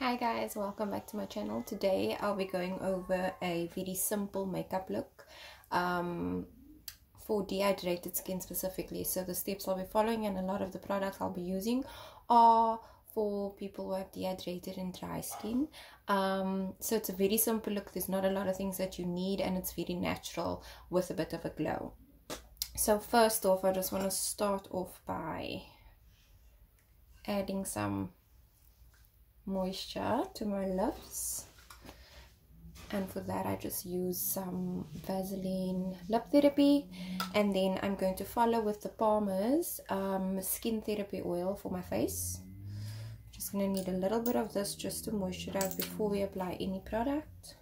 Hi guys, welcome back to my channel. Today I'll be going over a very simple makeup look for dehydrated skin specifically. So the steps I'll be following and a lot of the products I'll be using are for people who have dehydrated and dry skin. So it's a very simple look. There's not a lot of things that you need and it's very natural with a bit of a glow. So first off, I just want to start off by adding some moisture to my lips, and for that I just use some Vaseline lip therapy, and then I'm going to follow with the Palmer's skin therapy oil for my face. Just gonna need a little bit of this just to moisturize before we apply any product.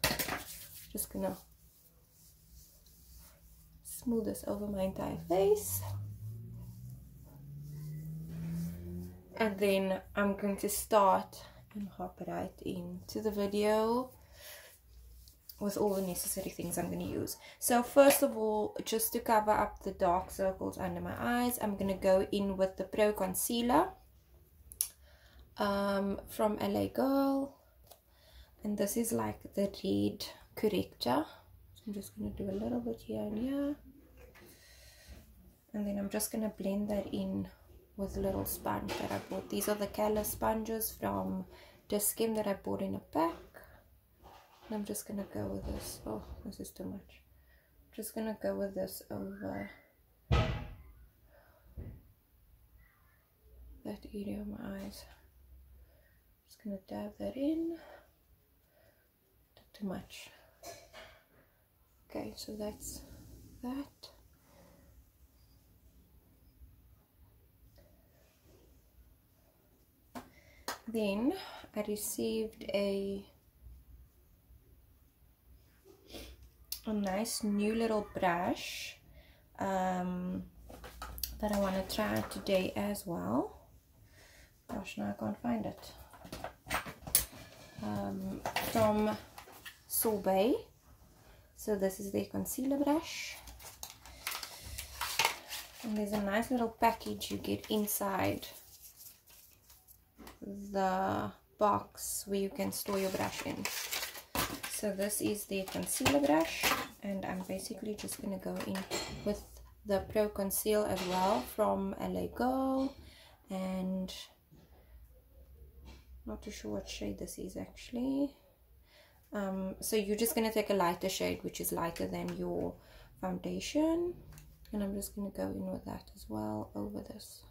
Just gonna smooth this over my entire face, and then I'm going to start and hop right into the video with all the necessary things I'm going to use. So first of all, just to cover up the dark circles under my eyes, I'm going to go in with the Pro Concealer from LA Girl, and this is like the red corrector. So I'm just going to do a little bit here and here, and then I'm just going to blend that in with a little sponge that I bought. These are the Color sponges from Skin that I bought in a pack. And I'm just gonna go with this. Oh, this is too much. I'm just gonna go with this over that area of my eyes. Just gonna dab that in. Not too much. Okay, so that's that. Then I received a nice new little brush that I want to try today as well. Gosh, now I can't find it. From Sorbet. So this is their concealer brush, and there's a nice little package you get inside the box where you can store your brush in. So this is the concealer brush, and I'm basically just going to go in with the Pro Conceal as well from LA Girl, and not too sure what shade this is actually. So you're just going to take a lighter shade which is lighter than your foundation, and I'm just going to go in with that as well over this.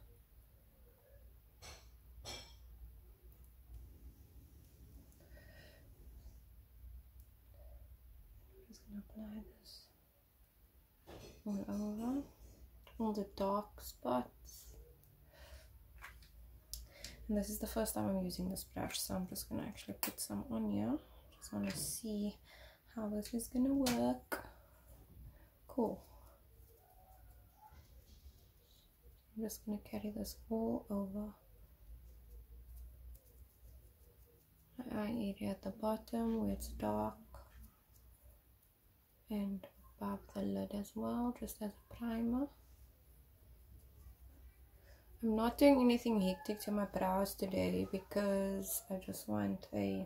Apply this all over all the dark spots, and this is the first time I'm using this brush, so I'm just gonna actually put some on here. Just want to see how this is gonna work. Cool. I'm just gonna carry this all over my eye area at the bottom where it's dark, and above the lid as well, just as a primer. I'm not doing anything hectic to my brows today because I just want a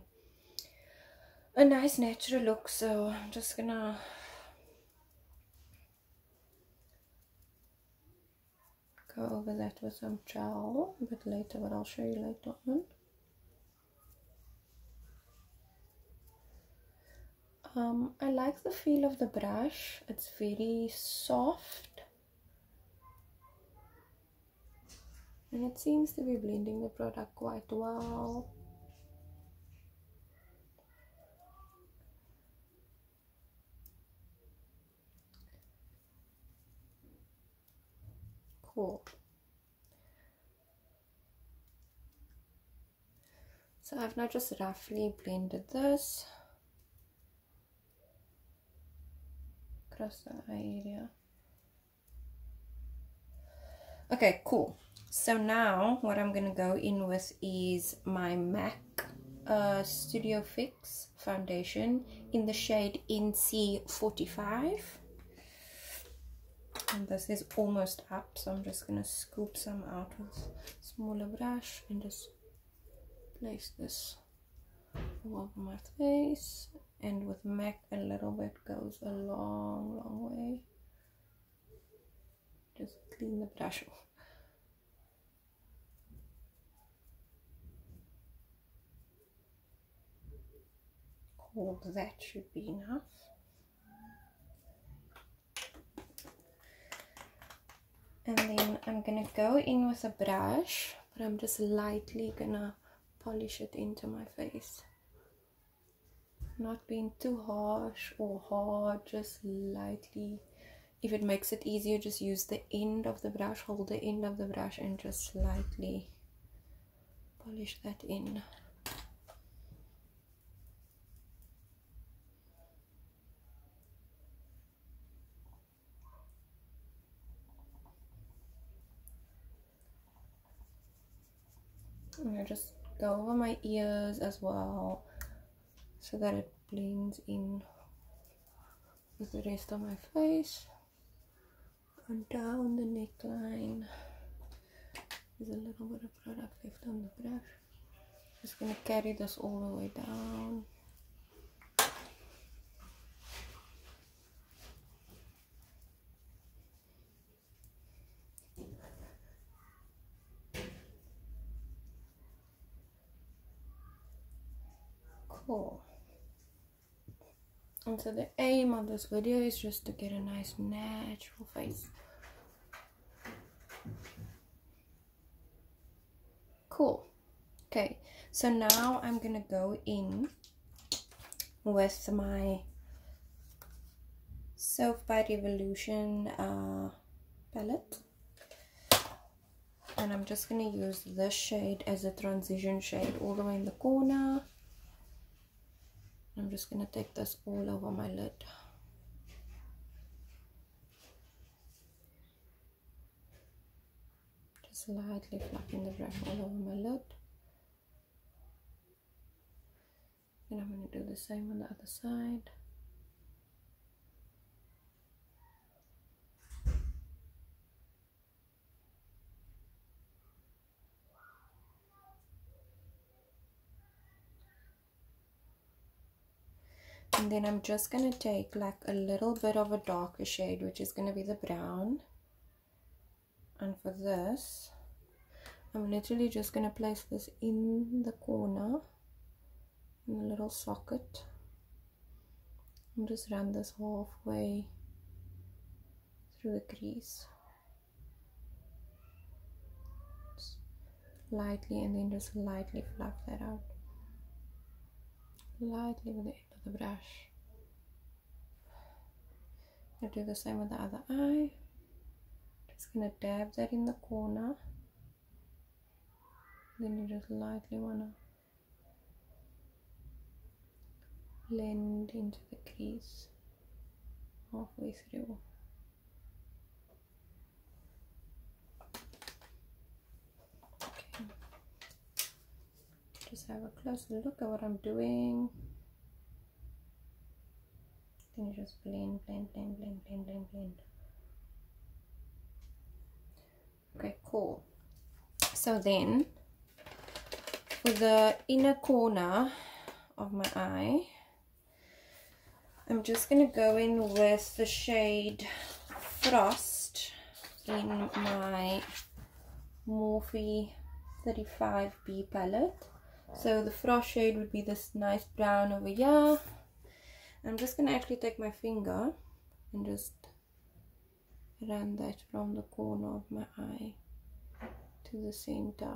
nice natural look, so I'm just gonna go over that with some gel a bit later, but I'll show you later on. I like the feel of the brush. It's very soft, and it seems to be blending the product quite well. Cool. So I've now just roughly blended this across the eye area. Okay, cool. So now what I'm gonna go in with is my MAC Studio Fix foundation in the shade NC45, and this is almost up, so I'm just gonna scoop some out with a smaller brush and just place this all over my face, and with MAC a little bit goes a long way. Just clean the brush off. Cool, that should be enough. And then I'm gonna go in with a brush, but I'm just lightly gonna polish it into my face. Not being too harsh or hard, just lightly. If it makes it easier, just use the end of the brush, hold the end of the brush and just slightly polish that in. And I just go over my ears as well, so that it blends in with the rest of my face. And down the neckline. There's a little bit of product left on the brush. Just gonna carry this all the way down. Cool. And so the aim of this video is just to get a nice natural face. Cool. Okay, so now I'm gonna go in with my Self by Revolution palette, and I'm just gonna use this shade as a transition shade all the way in the corner. I'm just gonna take this all over my lid. Just lightly fluffing the brush all over my lid. And I'm going to do the same on the other side. And then I'm just going to take like a little bit of a darker shade, which is going to be the brown. And for this, I'm literally just going to place this in the corner, in the little socket. And just run this halfway through the crease. Just lightly, and then just lightly fluff that out. Lightly with the end of the brush. I'll do the same with the other eye. Just gonna dab that in the corner. Then you just lightly wanna blend into the crease halfway through. Okay. Just have a closer look at what I'm doing. Then you just blend, blend, blend, blend, blend, blend, blend. Okay, cool. So then, for the inner corner of my eye, I'm just going to go in with the shade Frost in my Morphe 35B palette. So the Frost shade would be this nice brown over here. I'm just going to actually take my finger and just run that from the corner of my eye to the center.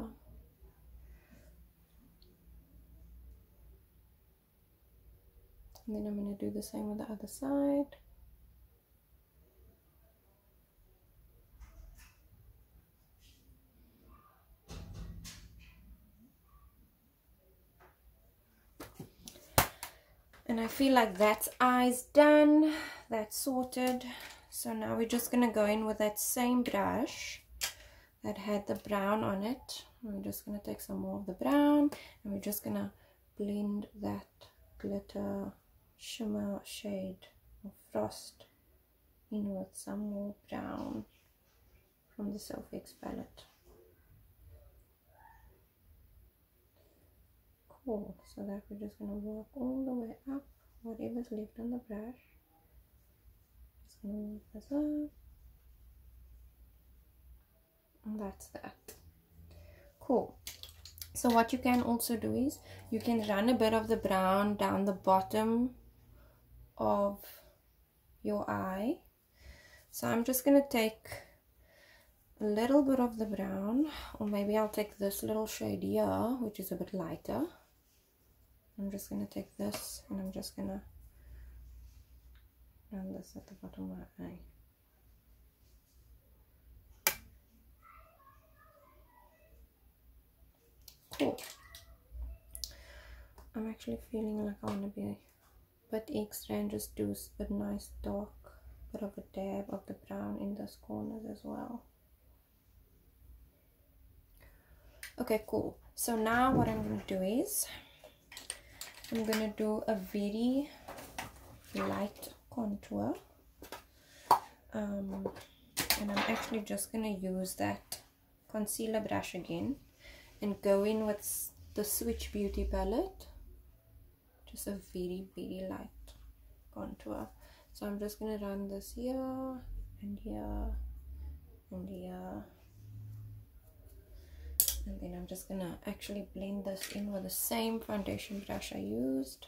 And then I'm going to do the same with the other side. And I feel like that's eyes done, that's sorted. So now we're just going to go in with that same brush that had the brown on it. I'm just going to take some more of the brown, and we're just going to blend that glitter shimmer shade of Frost in with some more brown from the Self X palette. Cool. So that we're just going to work all the way up, whatever's left on the brush. Just going to work this up. And that's that. Cool. So what you can also do is you can run a bit of the brown down the bottom of your eye. So I'm just going to take a little bit of the brown, or maybe I'll take this little shade here, which is a bit lighter. I'm just going to take this and I'm just going to run this at the bottom of my eye. Cool. I'm actually feeling like I want to be a bit extra and just do a nice dark bit of a dab of the brown in those corners as well. Okay, cool. So now what I'm going to do is I'm going to do a very light contour. And I'm actually just going to use that concealer brush again and go in with the Switch Beauty palette. Just a very, very light contour. So I'm just going to run this here and here and here. And then I'm just going to actually blend this in with the same foundation brush I used.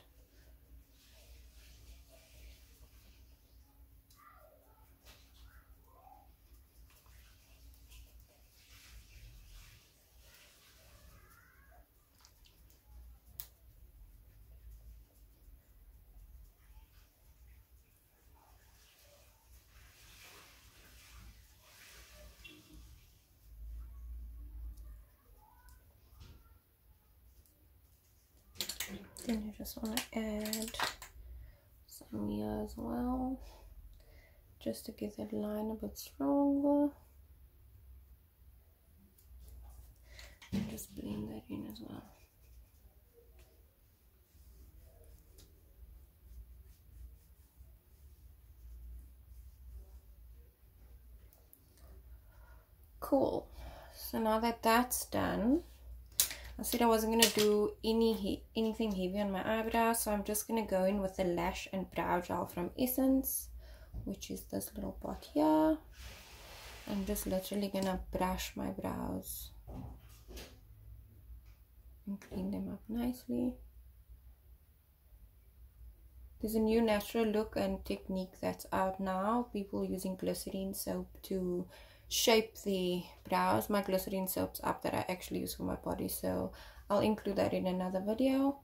Then I just want to add some here as well, just to give that line a bit stronger. And just blend that in as well. Cool. So now that that's done, I said I wasn't going to do anything heavy on my eyebrows, so I'm just going to go in with the lash and brow gel from Essence, which is this little pot here. I'm just literally going to brush my brows and clean them up nicely. There's a new natural look and technique that's out now, people using glycerine soap to shape the brows. My glycerine soap's up that I actually use for my body, so I'll include that in another video.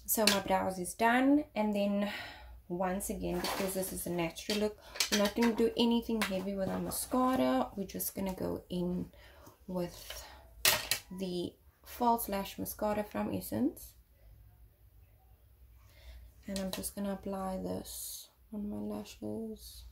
So my brows is done, and then once again, because this is a natural look, we're not going to do anything heavy with our mascara. We're just going to go in with the false lash mascara from Essence, and I'm just going to apply this on my lashes.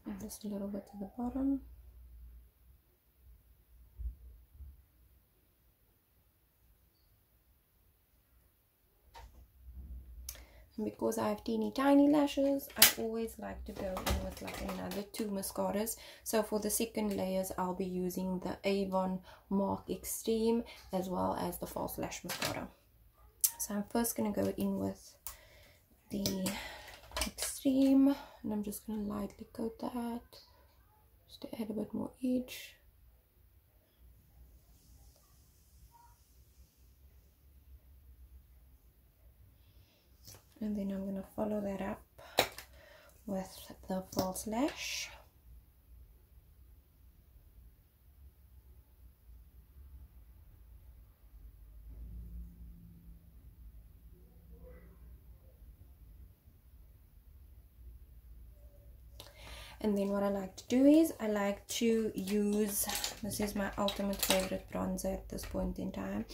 And just a little bit to the bottom. And because I have teeny tiny lashes, I always like to go in with like another 2 mascaras. So for the second layers, I'll be using the Avon Mark Extreme as well as the false lash mascara. So I'm first going to go in with the Extreme, and I'm just going to lightly coat that just to add a bit more edge. And then I'm going to follow that up with the false lash. And then what I like to do is I like to use, this is my ultimate favorite bronzer at this point in time.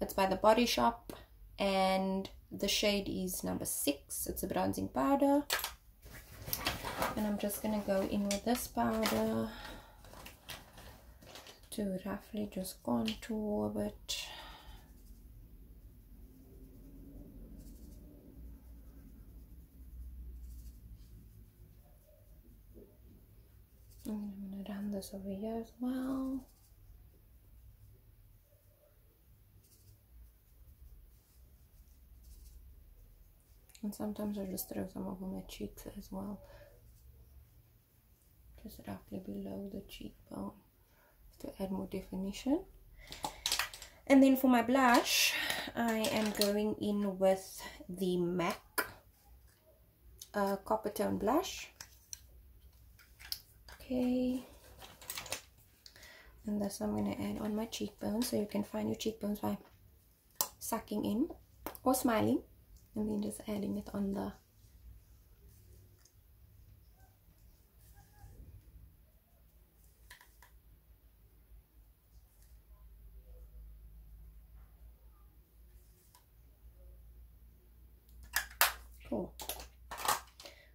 It's by the Body Shop and the shade is number 6. It's a bronzing powder. And I'm just going to go in with this powder to roughly just contour a bit. this over here as well. And sometimes I just throw some over my cheeks as well, just roughly below the cheekbone to add more definition. And then for my blush, I am going in with the MAC Copper Tone blush. Okay, and this I'm going to add on my cheekbones, so you can find your cheekbones by sucking in or smiling, and then just adding it on the cool.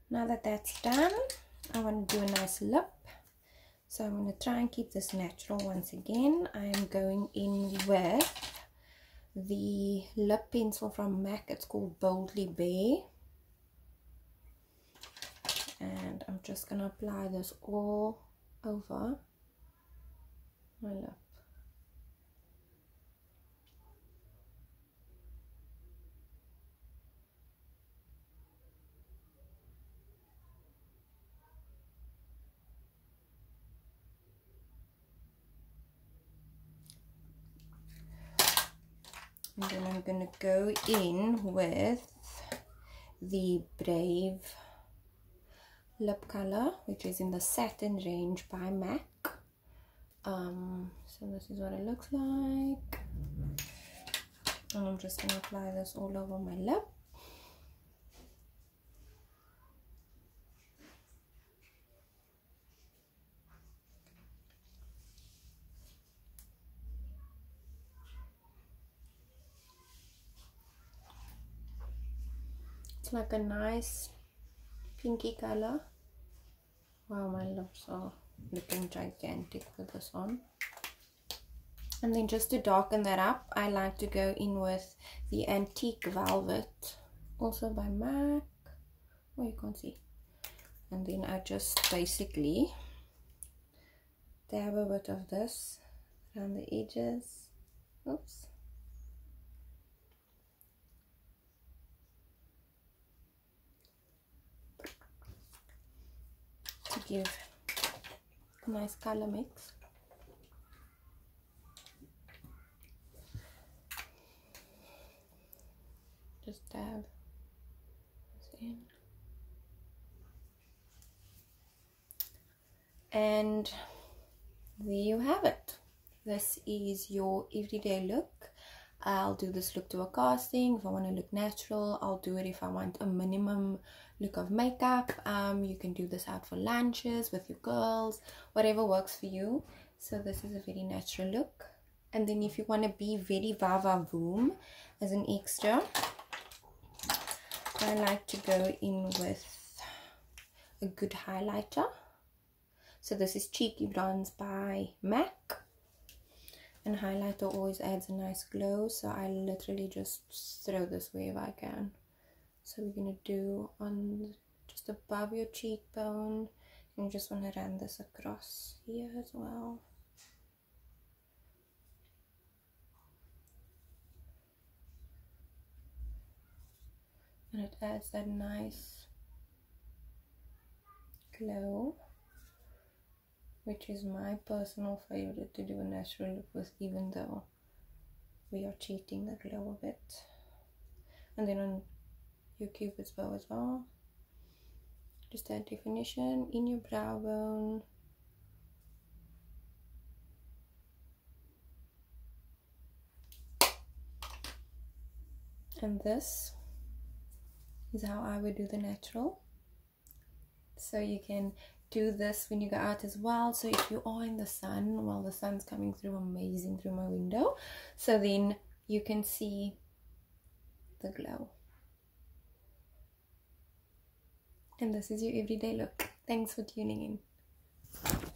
Now that that's done, I want to do a nice lip. So I'm going to try and keep this natural once again. I am going in with the lip pencil from MAC. It's called Boldly Bare. And I'm just going to apply this all over my lip. And then I'm going to go in with the Brave lip color, which is in the Satin range by MAC. So this is what it looks like. And I'm just going to apply this all over my lip. It's like a nice pinky color. Wow, my lips are looking gigantic with this on. And then just to darken that up, I like to go in with the Antique Velvet, also by MAC. Oh, you can't see. And then I just basically dab a bit of this around the edges. Oops. To give a nice color mix. Just dab this in. And there you have it. This is your everyday look. I'll do this look to a casting. If I want to look natural, I'll do it. If I want a minimum look of makeup, you can do this out for lunches with your girls, whatever works for you. So this is a very natural look. And then if you want to be very va voom as an extra, I like to go in with a good highlighter. So this is Cheeky Bronze by MAC. And highlighter always adds a nice glow, so I literally just throw this wherever I can. So we're going to do on just above your cheekbone, and you just want to run this across here as well. And it adds that nice glow, which is my personal favorite to do a natural look with, even though we are cheating the glow a bit. And then on your cupid's bow as well, just add definition in your brow bone. And this is how I would do the natural. So you can do this when you go out as well. So if you are in the sun, well, the sun's coming through amazing through my window, so then you can see the glow. And this is your everyday look. Thanks for tuning in.